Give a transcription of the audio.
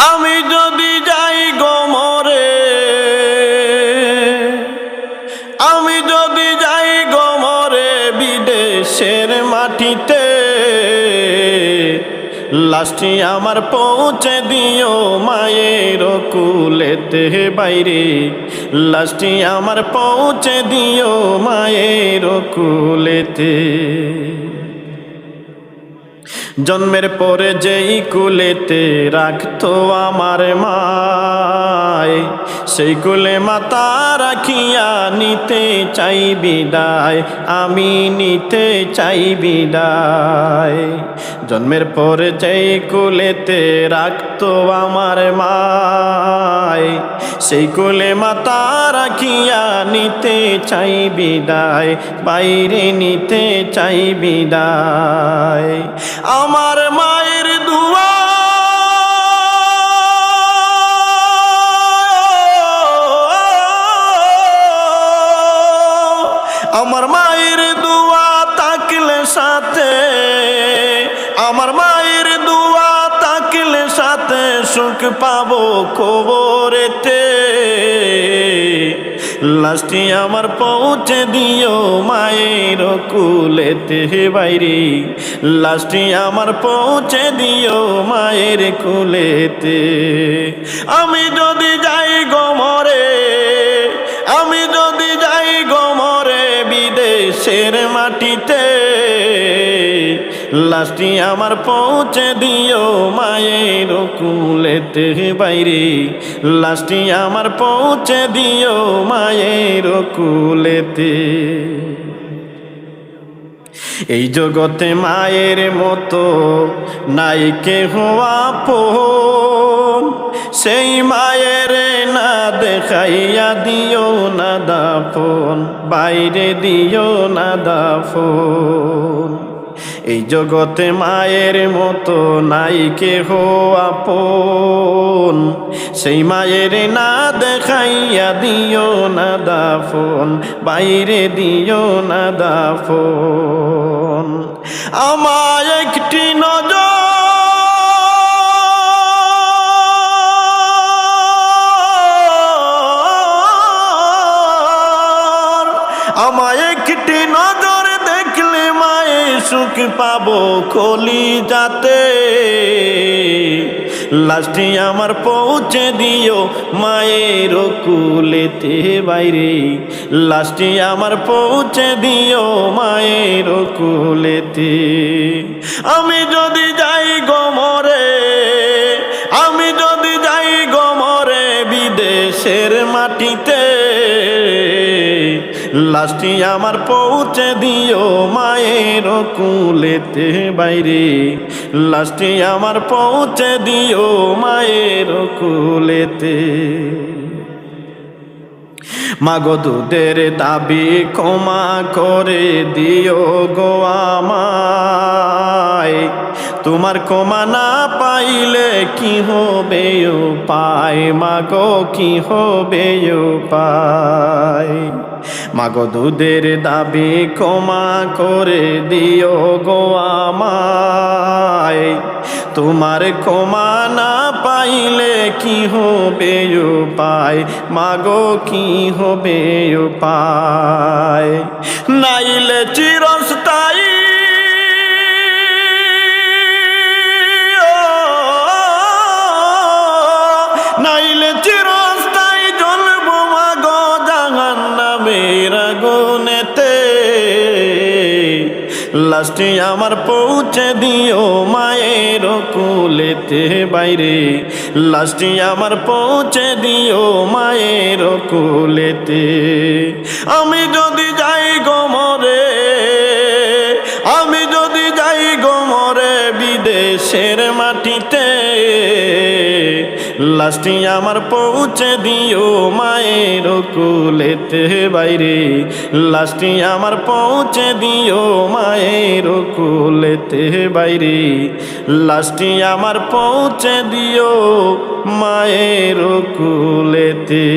আমি যদি যাই গমরে, আমি যদি যাই গমরে বিদেশের মাটিতে, লাশটি আমার পৌঁছে দিও মায়ের কুলেতে বাইরে, লাশটি আমার পৌঁছে দিও মায়ের কুলেতে। জন্মের পরে যেই কুলেতে রাখতো আমার মায়, সেই কুলে মাতা রাখিয়া নিতে চাই বিদায়, আমি নিতে চাই বিদায়। জন্মের পরে যেই কুলেতে রাখতো আমার মায়, সেই কুলে মাতা রাখিয়া নিতে চাই বিদায়, বাইরে নিতে চাই বিদায়। আমার মায়ের দুয়া, আমার মায়ের দুয়া থাকলে সাথে, আমার মায়ের দুয়া থাকলে সাথে সুখ পাবো কবরেতে। লাশটি আমার পৌঁছে দিও মায়ের কুলেতে বাইরে, লাশটি আমার পৌঁছে দিও মায়ের কুলেতে। আমি যদি যাই গমরে, আমি যদি যাই গমরে বিদেশের মাটিতে, লাশটি আমার পৌঁছে দিও মায়ের কুলেতে বাইরে, লাশটি আমার পৌঁছে দিও মায়ের কুলেতে। এই জগতে মায়ের মতো নাই কেহ আপন, সেই মায়ের না দেখাইয়া দিও না দাফন, বাইরে দিও না দাফন। এই জগতে মায়ের মতো নাই কেহ আপন, সেই মায়ের না দেখাইয়া দিও না দাফন, বাইরে দিও না দাফন। আমায় একটি নজর, আমায় একটি নজর দেখলে মায়ে সুখ পাবো কলিজাতে। লাশটি আমার পৌঁছে দিও মায়ের কুলেতে বাইরে, লাশটি আমার পৌঁছে দিও মায়ের কুলেতে। আমি যদি যাই গমরে, আমি যদি যাই গমরে বিদেশের মাটিতে, লাশটি আমার পৌঁছে দিও মায়ের কুলেতে বাইরে, লাশটি আমার পৌঁছে দিও মায়ের কুলেতে। মাগো দুধের দাবি ক্ষমা করে দিও গো আমায়, তোমার ক্ষমা না পাইলে কি হবে উপায়, মাগো কি হবে উপায়। মাগো দুধের দাবি ক্ষমা করে দিও গো আমায়, তোমার ক্ষমা না পাইলে কি হবে উপায়, মাগো কি হবে উপায়। নাইলে চিরস্থায়ী, নাইলে চিরস্থায়ী জ্বলবো মাগো জাহান্নামের আগুনেতে। লাশটি আমার পৌঁছে দিও মায়ের কুলেতে বাইরে, লাশটি আমার পৌঁছে দিও মায়ের কুলেতে। আমি যদি যাই গমরে, আমি যদি যাই গমরে বিদেশের মাটিতে, লাশটি আমার পৌঁছে দিও মায়ের কুলেতে বাইরে, লাশটি আমার পৌঁছে দিও মায়ের কুলেতে বাইরে, লাশটি আমার পৌঁছে দিও মায়ের কুলেতে।